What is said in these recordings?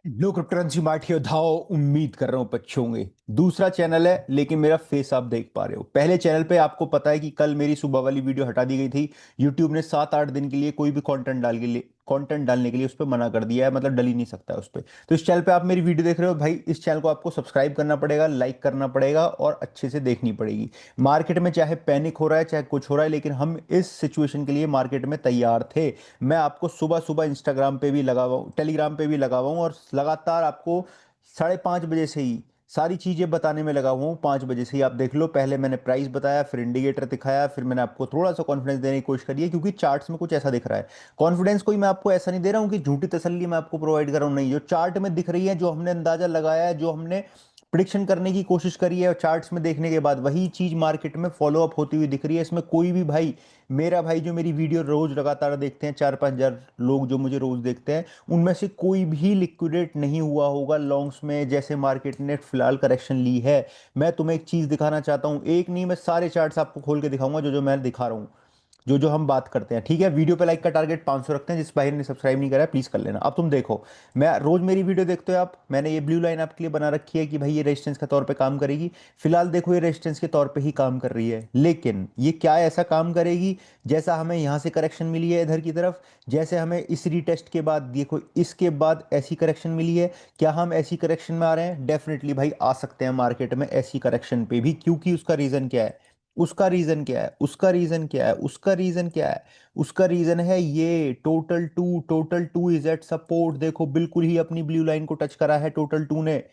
लो cryptocurrency mart धाओ। उम्मीद कर रहा हूँ अच्छे होंगे। दूसरा चैनल है लेकिन मेरा फेस आप देख पा रहे हो। पहले चैनल पे आपको पता है कि कल मेरी सुबह वाली वीडियो हटा दी गई थी। यूट्यूब ने 7-8 दिन के लिए कोई भी कंटेंट डालने के लिए उस पर मना कर दिया है, मतलब डल ही नहीं सकता है उस पर। तो इस चैनल पे आप मेरी वीडियो देख रहे हो भाई, इस चैनल को आपको सब्सक्राइब करना पड़ेगा, लाइक करना पड़ेगा और अच्छे से देखनी पड़ेगी। मार्केट में चाहे पैनिक हो रहा है चाहे कुछ हो रहा है, लेकिन हम इस सिचुएशन के लिए मार्केट में तैयार थे। मैं आपको सुबह सुबह इंस्टाग्राम पे भी लगा हुआ हूँ, टेलीग्राम पे भी लगा हुआ हूँ और लगातार आपको 5:30 बजे से ही सारी चीज़ें बताने में लगा हुआ हूँ। 5 बजे से ही आप देख लो, पहले मैंने प्राइस बताया, फिर इंडिकेटर दिखाया, फिर मैंने आपको थोड़ा सा कॉन्फिडेंस देने की कोशिश करी है क्योंकि चार्ट्स में कुछ ऐसा दिख रहा है। कॉन्फिडेंस कोई मैं आपको ऐसा नहीं दे रहा हूँ कि झूठी तसल्ली मैं आपको प्रोवाइड कर रहा हूँ, नहीं, जो चार्ट में दिख रही है, जो हमने अंदाजा लगाया है, जो हमने प्रिडिक्शन करने की कोशिश करी है और चार्ट्स में देखने के बाद वही चीज़ मार्केट में फॉलो अप होती हुई दिख रही है। इसमें कोई भी भाई, मेरा भाई जो मेरी वीडियो रोज लगातार देखते हैं, 4-5 हज़ार लोग जो मुझे रोज देखते हैं, उनमें से कोई भी लिक्विडेट नहीं हुआ होगा लॉन्ग्स में जैसे मार्केट ने फिलहाल करेक्शन ली है। मैं तुम्हें एक चीज दिखाना चाहता हूं, एक नहीं मैं सारे चार्ट्स आपको खोल के दिखाऊंगा जो जो मैं दिखा रहा हूं, जो जो हम बात करते हैं। ठीक है, वीडियो पे लाइक का टारगेट 500 रखते हैं, जिस भाई ने सब्सक्राइब नहीं करा है प्लीज कर लेना। अब तुम देखो, मैं रोज मेरी वीडियो देखते हो आप, मैंने ये ब्लू लाइन आपके लिए बना रखी है कि भाई ये रेजिस्टेंस के तौर पे काम करेगी। फिलहाल देखो ये रेजिस्टेंस के तौर पे ही काम कर रही है, लेकिन ये क्या ऐसा काम करेगी जैसा हमें यहाँ से करेक्शन मिली है इधर की तरफ, जैसे हमें इस रीटेस्ट के बाद देखो इसके बाद ऐसी करेक्शन मिली है, क्या हम ऐसी करेक्शन में आ रहे हैं? डेफिनेटली भाई आ सकते हैं मार्केट में ऐसी करेक्शन पे भी, क्योंकि उसका रीजन क्या है, उसका रीजन क्या है, उसका रीजन क्या है, उसका रीजन क्या है? उसका रीजन है ये total two is eight support. देखो बिल्कुल ही अपनी ब्लू लाइन को टच करा है टोटल टू ने,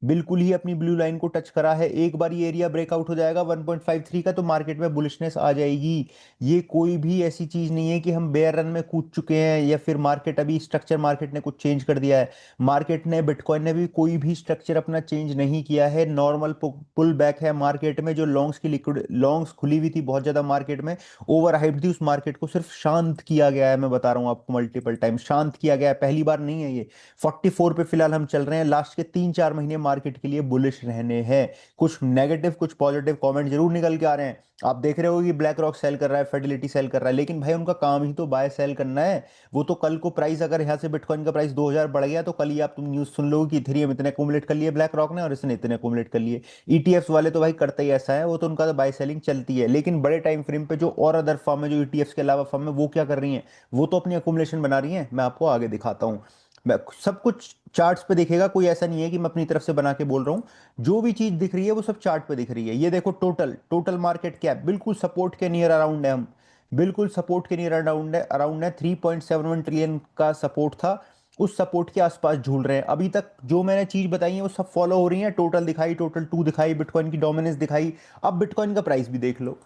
बिल्कुल ही अपनी ब्लू लाइन को टच करा है। एक बार ये एरिया ब्रेकआउट हो जाएगा 1.53 का तो मार्केट में बुलिशनेस आ जाएगी। ये कोई भी ऐसी चीज नहीं है कि हम बेयर रन में कूद चुके हैं या फिर मार्केट अभी स्ट्रक्चर मार्केट ने कुछ चेंज कर दिया है। मार्केट ने, बिटकॉइन ने भी कोई भी स्ट्रक्चर अपना चेंज नहीं किया है। नॉर्मल पुल बैक है मार्केट में। जो लॉन्ग्स की लिक्विड लॉन्ग्स खुली हुई थी बहुत ज्यादा मार्केट में, ओवर हाइप्ड थी, उस मार्केट को सिर्फ शांत किया गया है। मैं बता रहा हूँ आपको, मल्टीपल टाइम शांत किया गया है, पहली बार नहीं है ये। 44 पे फिलहाल हम चल रहे हैं। लास्ट के 3-4 महीने मार्केट के लिए बुलिश रहने हैं। कुछ नेगेटिव कुछ पॉजिटिव कमेंट जरूर निकल के आ रहे हैं। आप देख रहे हो कि ब्लैक रॉक सेल कर रहा है, फेडिलिटी सेल कर रहा है, लेकिन भाई उनका काम ही तो बाय सेल करना है। वो तो कल को प्राइस, अगर यहाँ से बिटकॉइन का प्राइस 2000 बढ़ गया तो कल ही आप तुम न्यूज सुन लो कि इथेरियम इतने अकोमुलेट कर लिए ब्लैक रॉक ने और इसने इतने अकोमुलेट कर लिए। ईटीएफ्स वाले तो भाई करते ही ऐसा है, वो तो उनका तो बाय सेलिंग चलती है। लेकिन बड़े टाइम फ्रेम पे जो और अदर फर्म है, जो ईटीएफ्स के अलावा फर्म है, वो क्या कर रही हैं? वो तो अपनी अकोमुलेशन बना रही हैं। मैं आपको आगे दिखाता हूँ। मैं सब कुछ चार्ट्स पे दिखेगा, कोई ऐसा नहीं है कि मैं अपनी तरफ से बना के बोल रहा हूँ। जो भी चीज दिख रही है वो सब चार्ट पे दिख रही है। ये देखो, टोटल टोटल मार्केट कैप बिल्कुल सपोर्ट के नियर अराउंड है। हम बिल्कुल सपोर्ट के नियर अराउंड है 3.71 ट्रिलियन का सपोर्ट था। उस सपोर्ट के आसपास झूल रहे हैं अभी तक। जो मैंने चीज बताई है वो सब फॉलो हो रही है। टोटल दिखाई, टोटल टू दिखाई, बिटकॉइन की डोमिनेंस दिखाई। अब बिटकॉइन का प्राइस भी देख लो।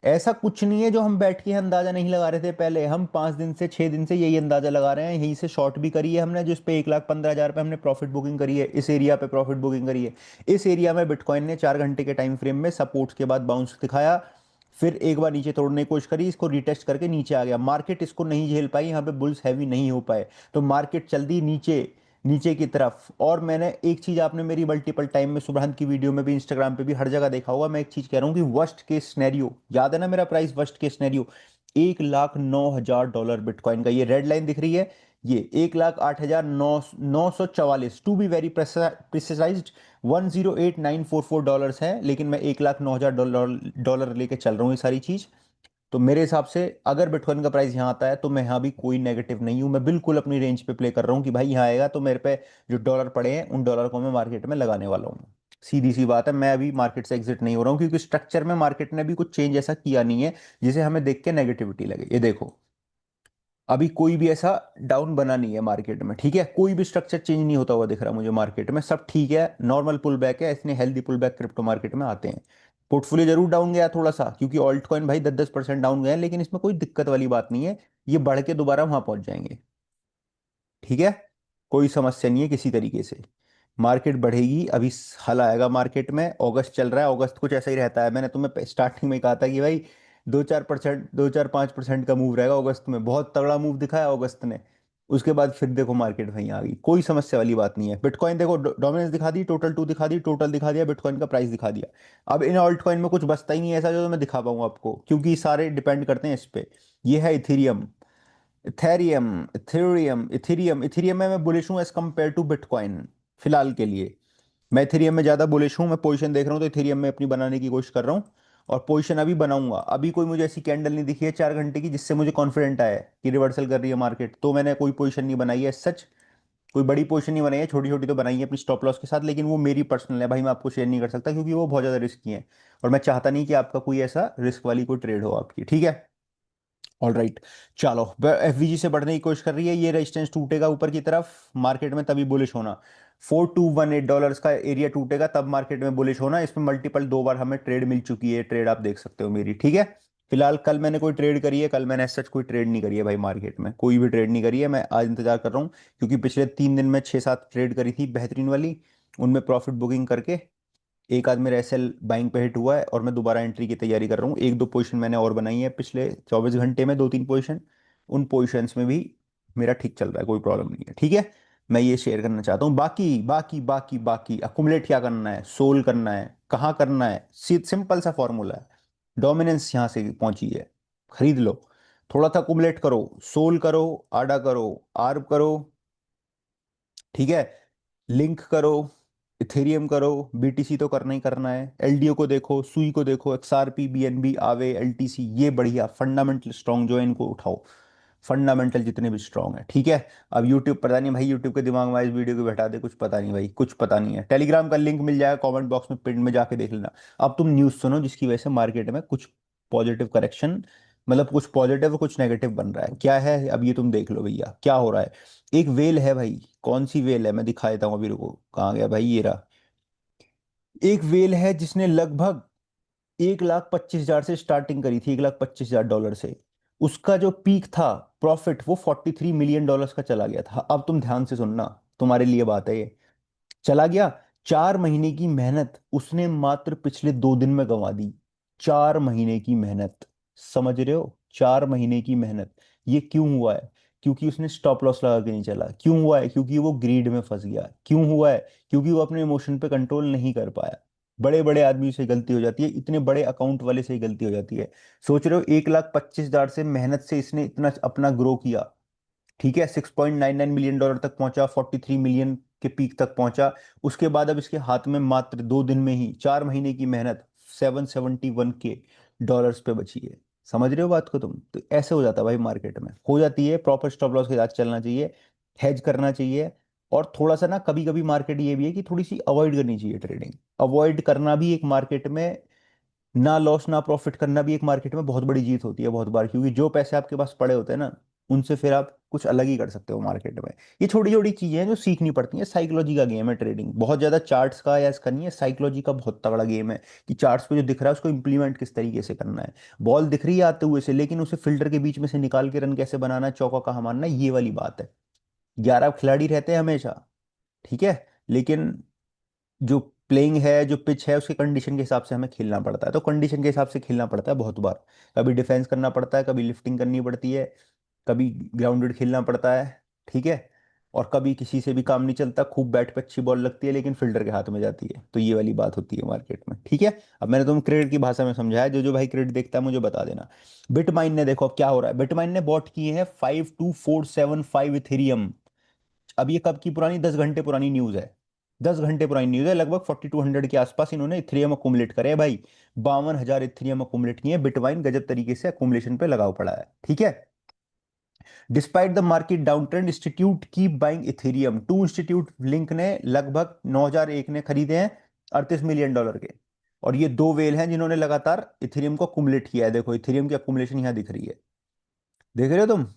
ऐसा कुछ नहीं है जो हम बैठ के अंदाजा नहीं लगा रहे थे पहले। हम 5 दिन से 6 दिन से यही अंदाजा लगा रहे हैं। यहीं से शॉर्ट भी करी है हमने, जिस पे 1,15,000 पे हमने प्रॉफिट बुकिंग करी है। इस एरिया पे प्रॉफिट बुकिंग करी है। इस एरिया में बिटकॉइन ने 4 घंटे के टाइम फ्रेम में सपोर्ट्स के बाद बाउंस दिखाया, फिर एक बार नीचे तोड़ने की कोशिश करी, इसको रिटेस्ट करके नीचे आ गया। मार्केट इसको नहीं झेल पाई, यहाँ पे बुल्स हैवी नहीं हो पाए, तो मार्केट चल दी नीचे, नीचे की तरफ। और मैंने एक चीज, आपने मेरी मल्टीपल टाइम में सुबह की वीडियो में भी, इंस्टाग्राम पे भी, हर जगह देखा होगा। मैं एक चीज कह रहा हूँ कि वर्स्ट केस सिनेरियो, याद है ना मेरा price? Worst case scenario $1,09,000 bitcoin का, ये रेड लाइन दिख रही है, ये 1,08,944, टू बी वेरी प्रिसाइज्ड $108,944 है। लेकिन मैं $1,09,000 लेके चल रहा हूँ ये सारी चीज। तो मेरे हिसाब से अगर बिटकॉइन का प्राइस यहाँ आता है तो मैं यहाँ भी कोई नेगेटिव नहीं हूँ। मैं बिल्कुल अपनी रेंज पे प्ले कर रहा हूँ कि भाई यहाँ आएगा तो मेरे पे जो डॉलर पड़े हैं उन डॉलर को मैं मार्केट में लगाने वाला हूँ। सीधी सी बात है, मैं अभी मार्केट से एग्जिट नहीं हो रहा हूँ क्योंकि स्ट्रक्चर में मार्केट ने अभी कुछ चेंज ऐसा किया नहीं है जिसे हमें देख के नेगेटिविटी लगे। ये देखो, अभी कोई भी ऐसा डाउन बना नहीं है मार्केट में। ठीक है, कोई भी स्ट्रक्चर चेंज नहीं होता हुआ दिख रहा मुझे मार्केट में। सब ठीक है, नॉर्मल पुल बैक है, इतने healthy pull back crypto market में आते हैं। पोर्टफोलियो जरूर डाउन गया थोड़ा सा, क्योंकि ऑल्ट कॉइन भाई 10-10% डाउन गए हैं, लेकिन इसमें कोई दिक्कत वाली बात नहीं है। ये बढ़ के दोबारा वहां पहुंच जाएंगे। ठीक है, कोई समस्या नहीं है किसी तरीके से। मार्केट बढ़ेगी, अभी हल आएगा मार्केट में। अगस्त चल रहा है, अगस्त कुछ ऐसा ही रहता है। मैंने तुम्हें स्टार्टिंग में कहा था कि भाई 2-4%, 2-4-5% का मूव रहेगा अगस्त में। बहुत तगड़ा मूव दिखाया अगस्त ने। उसके बाद फिर देखो मार्केट वहीं आ गई। कोई समस्या वाली बात नहीं है। बिटकॉइन देखो, डोमिनेंस दिखा दी, टोटल टू दिखा दी, टोटल दिखा दिया, बिटकॉइन का प्राइस दिखा दिया। अब इन ऑल्ट कॉइन में कुछ बचता ही नहीं है ऐसा जो मैं दिखा पाऊँ आपको, क्योंकि सारे डिपेंड करते हैं इस पे। ये है इथेरियम। इथेरियम, इथेरियम इथेरियम में मैं बुलिश हूँ एज कम्पेयर टू बिटकॉइन फिलहाल के लिए। मैं इथेरियम में ज़्यादा बुलिश हूँ, मैं पोजीशन देख रहा हूँ तो इथेरियम में अपनी बनाने की कोशिश कर रहा हूँ। और पोजीशन अभी बनाऊंगा, अभी कोई मुझे ऐसी कैंडल नहीं दिखी है 4 घंटे की जिससे मुझे कॉन्फिडेंट आया है कि रिवर्सल कर रही है मार्केट, तो मैंने कोई पोजीशन नहीं बनाई है सच। कोई बड़ी पोजीशन नहीं बनाई है, छोटी छोटी तो बनाई है अपनी स्टॉप लॉस के साथ, लेकिन वो मेरी पर्सनल है भाई, मैं आपको शेयर नहीं कर सकता क्योंकि वो बहुत ज़्यादा रिस्की है। और मैं चाहता नहीं कि आपका कोई ऐसा रिस्क वाली कोई ट्रेड हो आपकी, ठीक है। ऑल राइट, चलो। एफवीजी से बढ़ने की कोशिश कर रही है, ये रेजिस्टेंस टूटेगा ऊपर की तरफ मार्केट में तभी बुलिश होना। $4218 का एरिया टूटेगा तब मार्केट में बुलिश होना। इसमें मल्टीपल 2 बार हमें ट्रेड मिल चुकी है, ट्रेड आप देख सकते हो मेरी, ठीक है। फिलहाल कल मैंने कोई ट्रेड करी है, कल मैंने सच कोई ट्रेड नहीं करी है भाई, मार्केट में कोई भी ट्रेड नहीं करी है। मैं आज इंतजार कर रहा हूँ क्योंकि पिछले 3 दिन में 6-7 ट्रेड करी थी बेहतरीन वाली, उनमें प्रॉफिट बुकिंग करके एक आध मेरा एसएल बाइंग पे हिट हुआ है और मैं दोबारा एंट्री की तैयारी कर रहा हूँ। एक दो पोजीशन मैंने और बनाई है पिछले 24 घंटे में, 2-3 पोजीशन। उन पोजीशंस में भी मेरा ठीक चल रहा है, कोई प्रॉब्लम नहीं है, ठीक है। मैं ये शेयर करना चाहता हूँ। बाकी बाकी बाकी बाकी अकुमुलेट क्या करना है, सोल करना है, कहाँ करना है, सिंपल सा फॉर्मूला है। डोमिनेंस यहाँ से पहुंची है, खरीद लो, थोड़ा सा अकुमुलेट करो, सोल करो, आडा करो, आर्ब करो, ठीक है, लिंक करो, इथेरियम करो, बीटीसी तो करना ही करना है, एलडीओ को देखो, सुई को देखो, एक्सआरपी, बीएनबी, आवे, एलटीसी, ये बढ़िया फंडामेंटल स्ट्रांग जो है इनको उठाओ। फंडामेंटल जितने भी स्ट्रांग है, ठीक है। अब यूट्यूब पता नहीं भाई, यूट्यूब के दिमाग में इस वीडियो को बैठा दे, कुछ पता नहीं भाई, कुछ पता नहीं है। टेलीग्राम का लिंक मिल जाएगा कमेंट बॉक्स में, पिन में जाके देख लेना। अब तुम न्यूज़ सुनो जिसकी वजह से मार्केट में कुछ पॉजिटिव करेक्शन, मतलब कुछ पॉजिटिव कुछ नेगेटिव बन रहा है, क्या है अब ये तुम देख लो भैया क्या हो रहा है। एक वेल है भाई, कौन सी वेल है मैं दिखा देता हूँ अभी, रुको कहाँ गया भाई, ये रहा। एक वेल है जिसने लगभग 1,25,000 से स्टार्टिंग करी थी, $1,25,000 से। उसका जो पीक था प्रॉफिट वो $43 मिलियन का चला गया था। अब तुम ध्यान से सुनना, तुम्हारे लिए बात है ये। चला गया, 4 महीने की मेहनत उसने मात्र पिछले 2 दिन में गंवा दी। 4 महीने की मेहनत, समझ रहे हो, 4 महीने की मेहनत। ये क्यों हुआ है? क्योंकि उसने स्टॉप लॉस लगा के नहीं चला। क्यों हुआ है? क्योंकि वो ग्रीड में फंस गया। क्यों हुआ है? क्योंकि वो अपने इमोशन पे कंट्रोल नहीं कर पाया। बड़े बड़े आदमी से गलती हो जाती है, इतने बड़े अकाउंट वाले से ही गलती हो जाती है। सोच रहे हो 1,25,000 से मेहनत से इसने इतना अपना ग्रो किया, ठीक है, $6.99 मिलियन तक पहुंचा, 43 मिलियन के पीक तक पहुंचा। उसके बाद अब इसके हाथ में मात्र 2 दिन में ही 4 महीने की मेहनत $771 पे बची है। समझ रहे हो बात को तुम? तो ऐसे हो जाता है भाई, मार्केट में हो जाती है। प्रॉपर स्टॉप लॉस के साथ चलना चाहिए, हेज करना चाहिए। और थोड़ा सा ना कभी कभी मार्केट ये भी है कि थोड़ी सी अवॉइड करनी चाहिए ट्रेडिंग। अवॉइड करना भी एक मार्केट में, ना लॉस ना प्रॉफिट करना भी एक मार्केट में बहुत बड़ी जीत होती है बहुत बार, क्योंकि जो पैसे आपके पास पड़े होते हैं ना, उनसे फिर आप कुछ अलग ही कर सकते हो मार्केट में। ये छोटी छोटी चीजें हैं जो सीखनी पड़ती हैं। साइकोलॉजी का गेम है ट्रेडिंग, बहुत ज्यादा चार्ट्स का या इसका नहीं है, साइकोलॉजी का बहुत तगड़ा गेम है कि चार्ट्स पे जो दिख रहा है उसको इंप्लीमेंट किस तरीके से करना है। बॉल दिख रही है आते हुए से, लेकिन उसे फिल्टर के बीच में से निकाल के रन कैसे बनाना है, चौका कहाँ मारना है, ये वाली बात है। 11 खिलाड़ी रहते हैं हमेशा, ठीक है, लेकिन जो प्लेइंग है, जो पिच है, उसके कंडीशन के हिसाब से हमें खेलना पड़ता है। तो कंडीशन के हिसाब से खेलना पड़ता है बहुत बार। कभी डिफेंस करना पड़ता है, कभी लिफ्टिंग करनी पड़ती है, कभी ग्राउंडेड खेलना पड़ता है, ठीक है। और कभी किसी से भी काम नहीं चलता, खूब बैट पे अच्छी बॉल लगती है लेकिन फील्डर के हाथ में जाती है, तो ये वाली बात होती है मार्केट में, ठीक है। अब मैंने तुम क्रेडिट की भाषा में समझाया, जो जो भाई क्रेडिट देखता है मुझे बता देना। बिटमाइन ने देखो अब क्या हो रहा है, बिटमाइन ने बॉट किए हैं 52475 इथेरियम। अब ये कब की पुरानी, 10 घंटे पुरानी न्यूज है। 10 घंटे पुरानी न्यूज है, लगभग 4200 के आसपास इन्होंने इथेरियम अकुमुलेट करे हैं भाई। 52,000 इथेरियम अकुमुलेट किए हैं। बिटवाइन गजब तरीके से अकुमुलेशन पे लगा पड़ा है, ठीक है। Despite the market down trend, institute की buying Ethereum. Two institute link ने लगभग 9,001 ने खरीदे हैं $38 मिलियन के। और ये दो वेल हैं जिन्होंने लगातार इथेरियम को अकुमुलेट किया है। देखो इथेरियम की अकुमुलेशन यहाँ दिख रही है, देख रहे हो तुम?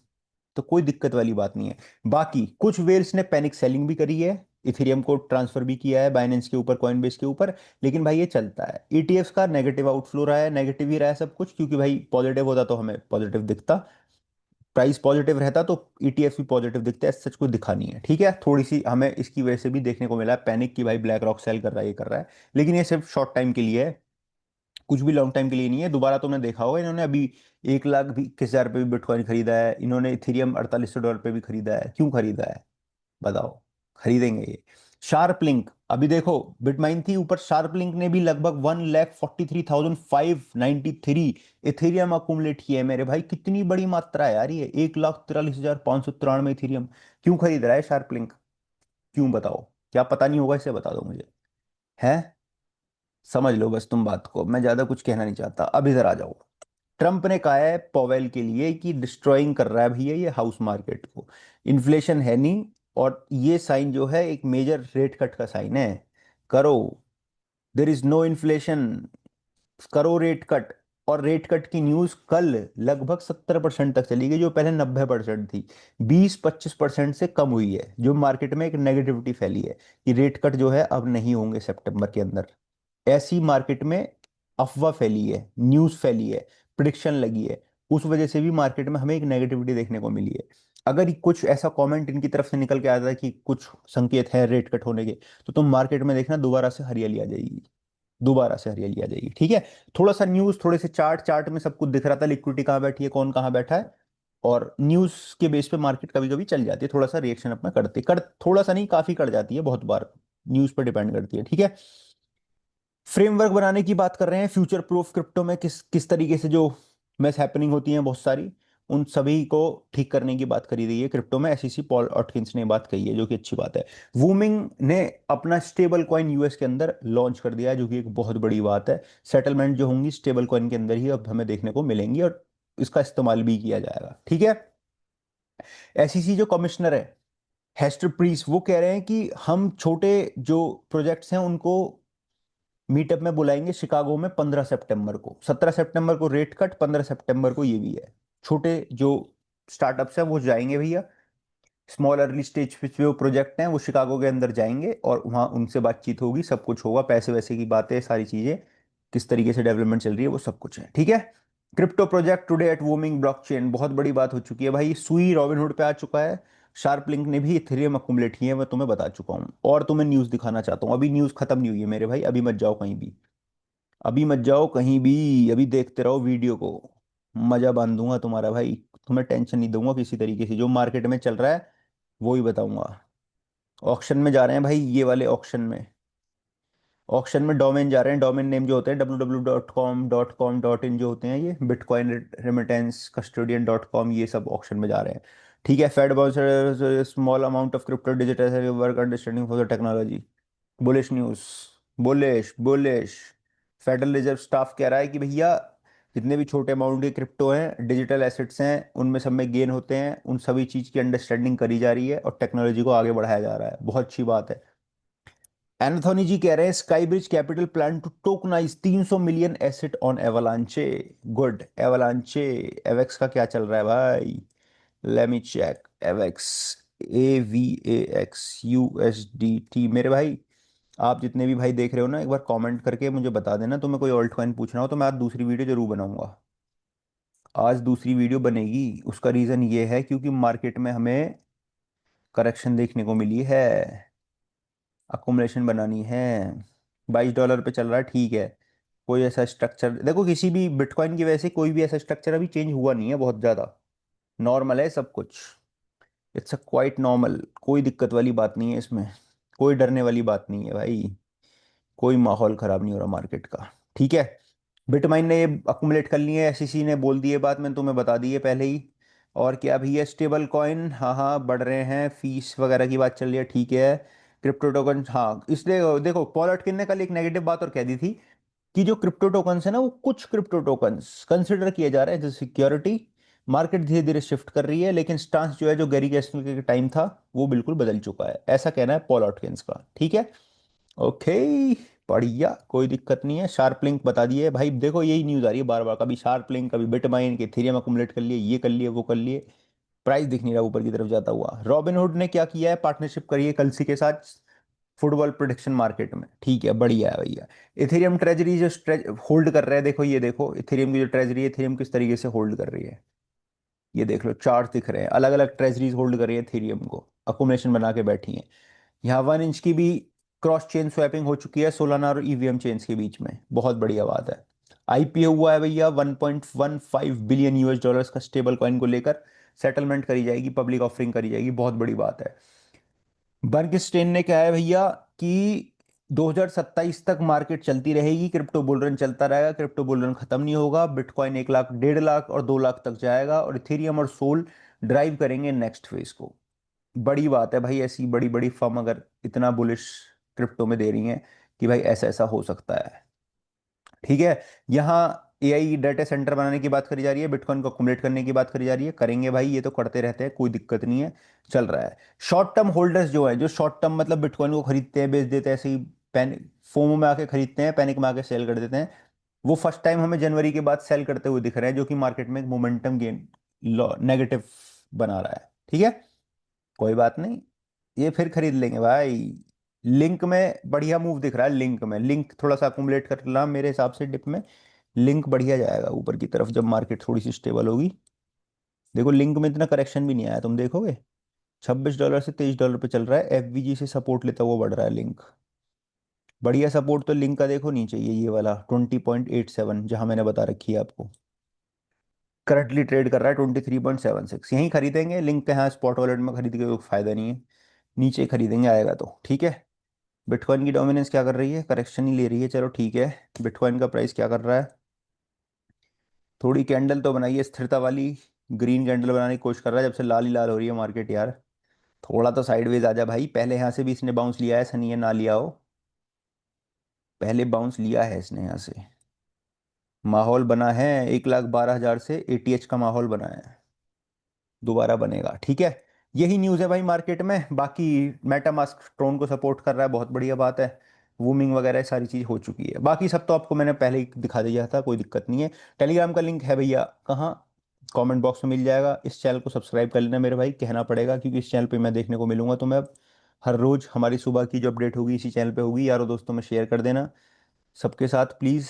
तो कोई दिक्कत वाली बात नहीं है। बाकी कुछ वेल्स ने पैनिक सेलिंग भी करी है, इथेरियम को ट्रांसफर भी किया है बाइनेंस के ऊपर, कॉइनबेस के ऊपर। लेकिन भाई ये चलता है, ईटीएफ्स का नेगेटिव आउटफ्लो रहा है, नेगेटिव ही रहा है सब कुछ, क्योंकि भाई पॉजिटिव होता तो हमें पॉजिटिव दिखता, प्राइस पॉजिटिव रहता तो ईटीएफ भी पॉजिटिव दिखता है। सच कुछ दिखा नहीं है, ठीक है। थोड़ी सी हमें इसकी वजह से भी देखने को मिला है पैनिक की, भाई ब्लैक रॉक सेल कर रहा है, ये कर रहा है। लेकिन ये सिर्फ शॉर्ट टाइम के लिए है, कुछ भी लॉन्ग टाइम के लिए नहीं है। दोबारा तुमने देखा होगा इन्होंने अभी 1,21,000 पे भी बिटकॉइन खरीदा है इन्होंने, इथेरियम $4,800 पे भी खरीदा है। क्यों खरीदा है बताओ? खरीदेंगे ये। शार्प लिंक अभी देखो, बिटमाइन थी ऊपर, शार्प लिंक ने भी लगभग 1,43,593 इथेरियम अकुमुलेट किया है मेरे भाई। कितनी बड़ी मात्रा है यार ये, 1,43,593 इथेरियम। क्यों खरीद रहा है शार्प लिंक? क्यों बताओ, क्या पता नहीं होगा इसे, बता दो मुझे। है, समझ लो बस तुम बात को, मैं ज्यादा कुछ कहना नहीं चाहता। अब इधर आ जाओ। ट्रंप ने कहा है पॉवेल के लिए कि डिस्ट्रॉइंग कर रहा है भैया ये हाउस मार्केट को, इन्फ्लेशन है नहीं, और ये साइन जो है एक मेजर रेट कट का साइन है। करो, देर इज नो इन्फ्लेशन, करो रेट कट। और रेट कट की न्यूज कल लगभग 70% तक चली गई, जो पहले 90% थी। 20-25% से कम हुई है, जो मार्केट में एक नेगेटिविटी फैली है कि रेट कट जो है अब नहीं होंगे सितंबर के अंदर। ऐसी मार्केट में अफवाह फैली है, न्यूज़ फैली है, प्रिडिक्शन लगी है। उस वजह से भी मार्केट में हमें एक नेगेटिविटी देखने को मिली है। अगर कुछ ऐसा कमेंट इनकी तरफ से निकल के आता है कि कुछ संकेत है रेट कट होने के, तो तुम मार्केट में देखना दोबारा से हरियाली आ जाएगी, दोबारा से हरियाली आ जाएगी। ठीक है, थोड़ा सा न्यूज़, थोड़े से चार्ट, चार्ट में सब कुछ दिख रहा था, लिक्विडिटी कहाँ बैठी है, कौन कहाँ बैठा है। और न्यूज़ के बेस पे मार्केट कभी कभी चल जाती है, थोड़ा सा रिएक्शन अपना करती कर, थोड़ा सा नहीं काफी कर जाती है, बहुत बार न्यूज़ पर डिपेंड करती है। ठीक है, फ्रेमवर्क बनाने की बात कर रहे हैं फ्यूचर प्रूफ क्रिप्टो में, किस किस तरीके से जो मिस हैपनिंग होती हैं बहुत सारी, उन सभी को ठीक करने की बात करी गई है क्रिप्टो में। एसईसी पॉल ऑटकिंस ने बात कही है, जो कि अच्छी बात है। वूमिंग ने अपना स्टेबल कॉइन यूएस के अंदर लॉन्च कर दिया है, जो कि एक बहुत बड़ी बात है। सेटलमेंट जो होंगी स्टेबल कॉइन के अंदर ही अब हमें देखने को मिलेंगी, और इसका इस्तेमाल भी किया जाएगा। ठीक है, एसईसी जो कमिश्नर है हेस्टर प्रीस, वो कह रहे हैं कि हम छोटे जो प्रोजेक्ट्स हैं उनको मीटअप में बुलाएंगे शिकागो में 15 सितंबर को। 17 सितंबर को रेट कट, 15 सितंबर को ये भी है। छोटे जो स्टार्टअप्स हैं वो जाएंगे भैया, स्मॉल अर्ली स्टेज पे जो प्रोजेक्ट हैं वो शिकागो के अंदर जाएंगे, और वहाँ उनसे बातचीत होगी, सब कुछ होगा, पैसे वैसे की बातें, सारी चीजें किस तरीके से डेवलपमेंट चल रही है वो सब कुछ है। ठीक है, क्रिप्टो प्रोजेक्ट टुडे एट वूमिंग ब्लॉकचेन, बहुत बड़ी बात हो चुकी है भाई। सुई रॉबिनहुड पे आ चुका है, शार्प लिंक ने भी इथेरियम अकुमुलेट किए हैं, मैं तुम्हें बता चुका हूँ, और तुम्हें न्यूज़ दिखाना चाहता हूँ। अभी न्यूज़ खत्म नहीं हुई है मेरे भाई, अभी मत जाओ कहीं भी, अभी मत जाओ कहीं भी, अभी देखते रहो वीडियो को। मजा बांधूंगा तुम्हारा भाई, तुम्हें टेंशन नहीं दूंगा किसी तरीके से, जो मार्केट में चल रहा है वो ही बताऊंगा। ऑक्शन में जा रहे हैं भाई, ये वाले ऑक्शन में, ऑक्शन में डोमेन जा रहे हैं, डोमेन नेम जो होते हैं www.com.com.in जो होते हैं, ये बिटकॉइन रेमिटेंस कस्टोडियन .com, ये सब ऑक्शन में जा रहे हैं। ठीक है, Fed small amount of crypto digital work understanding for the technology. Bullish news, bullish bullish. Federal Reserve staff कह रहा है कि भैया जितने भी छोटे अमाउंट के क्रिप्टो हैं, डिजिटल एसेट्स हैं, उनमें सब में गेन होते हैं, उन सभी चीज़ की अंडरस्टैंडिंग करी जा रही है और टेक्नोलॉजी को आगे बढ़ाया जा रहा है। बहुत अच्छी बात है। एनाथोनी जी कह रहे हैं Sky Bridge Capital plan to tokenise 300 million asset on Avalanche. Good, Avalanche, AVAX का क्या चल रहा है भाई? Let me check, AVAX, AVAX USDT मेरे भाई। आप जितने भी भाई देख रहे हो ना, एक बार कमेंट करके मुझे बता देना, तुम्हें कोई ऑल्ट कॉइन पूछना हो तो मैं आज दूसरी वीडियो जरूर बनाऊंगा। आज दूसरी वीडियो बनेगी, उसका रीज़न ये है क्योंकि मार्केट में हमें करेक्शन देखने को मिली है, अकुमुलेशन बनानी है। $22 पे चल रहा है, ठीक है। कोई ऐसा स्ट्रक्चर देखो, किसी भी बिटकॉइन की वजह से कोई भी ऐसा स्ट्रक्चर अभी चेंज हुआ नहीं है बहुत ज़्यादा, नॉर्मल है सब कुछ। इट्स अ क्वाइट नॉर्मल, कोई दिक्कत वाली बात नहीं है इसमें, कोई डरने वाली बात नहीं है भाई, कोई माहौल खराब नहीं हो रहा मार्केट का। ठीक है, बिटमाइन ने ये अकुमुलेट कर लिए, एसईसी ने बोल दिए बात, मैंने तुम्हें बता दी है पहले ही। और क्या भैया, स्टेबल कॉइन हाँ हाँ बढ़ रहे हैं, फीस वगैरह की बात चल रही है, ठीक है। क्रिप्टो टोकन, हाँ, इसलिए देखो पॉल एटकिन ने कल एक नेगेटिव बात और कह दी थी कि जो क्रिप्टो टोकन्स है ना, वो कुछ क्रिप्टो टोकन्स कंसिडर किए जा रहे हैं एज सिक्योरिटी। मार्केट धीरे धीरे शिफ्ट कर रही है, लेकिन स्टांस जो है जो गैरी कैसिल के टाइम था वो बिल्कुल बदल चुका है, ऐसा कहना है पॉल एटकिंस का। ठीक है, ओके, बढ़िया, कोई दिक्कत नहीं है। शार्प लिंक बता दिए भाई, देखो यही न्यूज़ आ रही है बार बार, कभी शार्प लिंक, कभी बिटमाइन के थीरियम अकुमुलेट कर लिए, ये कर लिए, वो कर लिए, प्राइस दिख नहीं रहा ऊपर की तरफ जाता हुआ। रॉबिनहुड ने क्या किया है, पार्टनरशिप करी है कल्सी के साथ फुटबॉल प्रोडिक्शन मार्केट में। ठीक है, बढ़िया है भैया। इथेरियम ट्रेजरी जो होल्ड कर रहे हैं, देखो ये देखो इथेरियम की जो ट्रेजरी है, इथेरियम किस तरीके से होल्ड कर रही है, ये देख लो, चार्ट दिख रहे हैं, अलग अलग ट्रेजरीज होल्ड कर रही है इथेरियम को, अकोमोडेशन बना के बैठी हैं। यहाँ 1 इंच की भी क्रॉस चेन स्वैपिंग हो चुकी है सोलाना और ईवीएम चेन्स के बीच में, बहुत बढ़िया बात है। आईपीओ हुआ है भैया 1.15 बिलियन US डॉलर्स का, स्टेबल कॉइन को लेकर सेटलमेंट करी जाएगी, पब्लिक ऑफरिंग करी जाएगी, बहुत बड़ी बात है। बर्गस्टेन ने कहा है भैया कि 2027 तक मार्केट चलती रहेगी, क्रिप्टो बुल रन चलता रहेगा, क्रिप्टो बुल रन खत्म नहीं होगा, बिटकॉइन 1 लाख, 1.5 लाख और 2 लाख तक जाएगा, और इथेरियम और सोल ड्राइव करेंगे नेक्स्ट फेज को। बड़ी बात है भाई, ऐसी बड़ी बड़ी फर्म अगर इतना बुलिश क्रिप्टो में दे रही हैं कि भाई ऐसा ऐसा हो सकता है। ठीक है। यहाँ एआई डाटा सेंटर बनाने की बात करी जा रही है, बिटकॉइन को अकुमुलेट करने की बात करी जा रही है, करेंगे भाई, ये तो करते रहते हैं, कोई दिक्कत नहीं है, चल रहा है। शॉर्ट टर्म होल्डर्स जो है, जो शॉर्ट टर्म मतलब बिटकॉइन को खरीदते हैं बेच देते हैं, ऐसे ही पैनिक फोमो में आके खरीदते हैं, पैनिक में आके सेल कर देते हैं, वो फर्स्ट टाइम हमें जनवरी के बाद सेल करते हुए दिख रहे हैं, जो कि मार्केट में एक मोमेंटम गेन नेगेटिव बना रहा है। ठीक है, कोई बात नहीं, ये फिर खरीद लेंगे भाई। लिंक में बढ़िया मूव दिख रहा है, लिंक में, लिंक थोड़ा सा अकुमुलेट कर ला मेरे हिसाब से डिप में, लिंक बढ़िया जाएगा ऊपर की तरफ जब मार्केट थोड़ी सी स्टेबल होगी। देखो लिंक में इतना करेक्शन भी नहीं आया, तुम देखोगे $26 से $23 पे चल रहा है, एफवीजी से सपोर्ट लेता हुआ बढ़ रहा है लिंक। बढ़िया सपोर्ट तो लिंक का देखो नीचे, ये वाला 20.87 जहां मैंने बता रखी है आपको, करंटली ट्रेड कर रहा है 23.76, यहीं खरीदेंगे लिंक के, यहाँ स्पॉट वॉलेट में खरीद के कोई फायदा नहीं है, नीचे खरीदेंगे आएगा तो। ठीक है। बिटकॉइन की डोमिनेंस क्या कर रही है, करेक्शन ही ले रही है, चलो ठीक है। बिटकॉइन का प्राइस क्या कर रहा है, थोड़ी कैंडल तो बनाइए स्थिरता वाली, ग्रीन कैंडल बनाने की कोशिश कर रहा है, जब से लाल ही लाल हो रही है मार्केट यार। थोड़ा तो साइडवेज आ जा भाई, पहले यहाँ से भी इसने बाउंस लिया है, ऐसा नहीं है ना लिया हो, पहले बाउंस लिया है इसने यहाँ से। माहौल बना है, 1,12,000 से एटीएच का माहौल बना है, दोबारा बनेगा। ठीक है, यही न्यूज़ है भाई मार्केट में। बाकी मेटा मास्क ट्रोन को सपोर्ट कर रहा है, बहुत बढ़िया बात है, वूमिंग वगैरह सारी चीज़ हो चुकी है, बाकी सब तो आपको मैंने पहले ही दिखा दिया था, कोई दिक्कत नहीं है। टेलीग्राम का लिंक है भैया कहाँ, कमेंट बॉक्स में मिल जाएगा। इस चैनल को सब्सक्राइब कर लेना मेरे भाई, कहना पड़ेगा, क्योंकि इस चैनल पे मैं देखने को मिलूंगा, तो मैं अब हर रोज हमारी सुबह की जो अपडेट होगी इसी चैनल पे होगी, यारों दोस्तों में शेयर कर देना सबके साथ प्लीज़,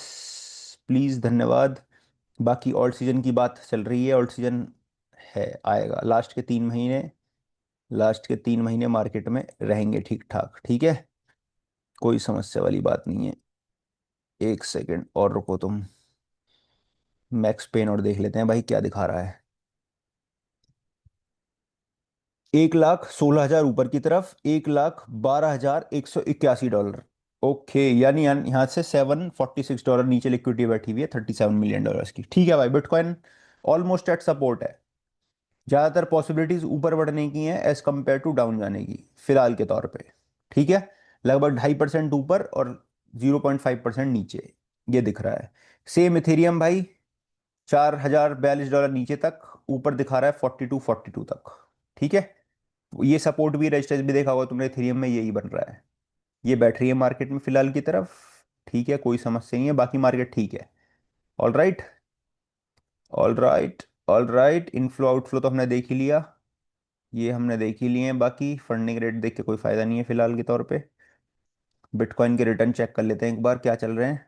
प्लीज़ धन्यवाद। बाकी ऑल्ट सीजन की बात चल रही है, ऑल्ट सीजन है, आएगा लास्ट के 3 महीने मार्केट में रहेंगे ठीक ठाक। ठीक है, कोई समस्या वाली बात नहीं है। एक सेकंड और रुको तुम, मैक्स पेन और देख लेते हैं भाई क्या दिखा रहा है। 1,16,000 ऊपर की तरफ, 1,12,181 डॉलर। ओके, यानी यहाँ से $746 नीचे लिक्विडिटी बैठी हुई है, $37 मिलियन की। ठीक है भाई, बिटकॉइन ऑलमोस्ट एट सपोर्ट है, ज़्यादातर पॉसिबिलिटीज ऊपर बढ़ने की हैं एज कम्पेयर टू डाउन जाने की फिलहाल के तौर पे। ठीक है, लगभग 2.5% ऊपर और 0.5% नीचे, ये दिख रहा है। सेम इथेरियम भाई, $4,042 नीचे तक, ऊपर दिखा रहा है 42 तक। ठीक है, ये सपोर्ट भी रेजिस्टेंस भी देखा होगा तुमने इथेरियम में, यही बन रहा है, ये बैठ रही है मार्केट में फिलहाल की तरफ। ठीक है, कोई समस्या नहीं है, बाकी मार्केट ठीक है। All right, all right, all right, inflow outflow तो हमने देख ही लिया, ये हमने देख ही लिए हैं, बाकी फंडिंग रेट देख के कोई फायदा नहीं है फिलहाल के तौर पे। बिटकॉइन के रिटर्न चेक कर लेते हैं एक बार क्या चल रहे हैं।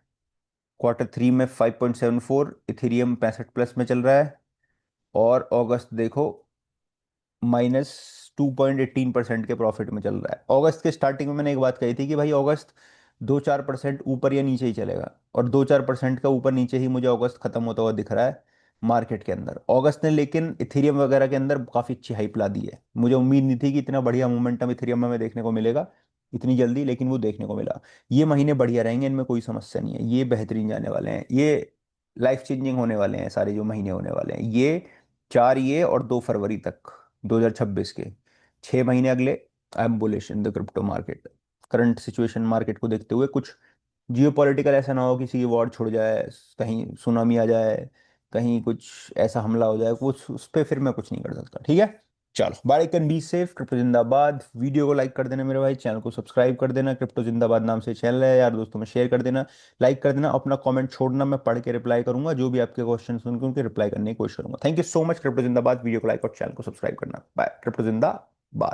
Q3 में 5.74, इथेरियम 65+ में चल रहा है, और अगस्त देखो -2.18% के प्रॉफिट में चल रहा है। अगस्त के स्टार्टिंग में मैंने एक बात कही थी कि भाई अगस्त 2-4% ऊपर या नीचे ही चलेगा, और 2-4% का ऊपर नीचे ही मुझे अगस्त खत्म होता हुआ दिख रहा है मार्केट के अंदर। अगस्त ने लेकिन इथेरियम वगैरह के अंदर काफ़ी अच्छी हाइप ला दी है, मुझे उम्मीद नहीं थी कि इतना बढ़िया मोमेंटम इथेरियम में हमें देखने को मिलेगा इतनी जल्दी, लेकिन वो देखने को मिला। ये महीने बढ़िया रहेंगे, इनमें कोई समस्या नहीं है, ये बेहतरीन जाने वाले हैं, ये लाइफ चेंजिंग होने वाले हैं सारे जो महीने होने वाले हैं ये, 4 ये और 2 फरवरी तक 2026 के 6 महीने अगले। I am bullish in the crypto market, current situation market को देखते हुए। कुछ जियोपॉलिटिकल ऐसा ना हो, किसी की वॉर छुड़ जाए, कहीं सुनामी आ जाए, कहीं कुछ ऐसा हमला हो जाए कुछ, उस पर फिर मैं कुछ नहीं कर सकता। ठीक है, चलो bye, can be safe, crypto जिंदाबाद। वीडियो को लाइक कर देना मेरे भाई, चैनल को सब्सक्राइब कर देना, क्रिप्टो जिंदाबाद नाम से चैनल है यार, दोस्तों में शेयर कर देना, लाइक कर देना, अपना कमेंट छोड़ना, मैं पढ़ के रिप्लाई करूंगा, जो भी आपके क्वेश्चन सुन के उनके रिप्लाई करने की कोशिश करूंगा। Thank you so much, crypto जिंदाबाद, वीडियो को लाइक और चैनल को सब्सक्राइब करना। बाय, क्रिप्टो जिंदाबाद।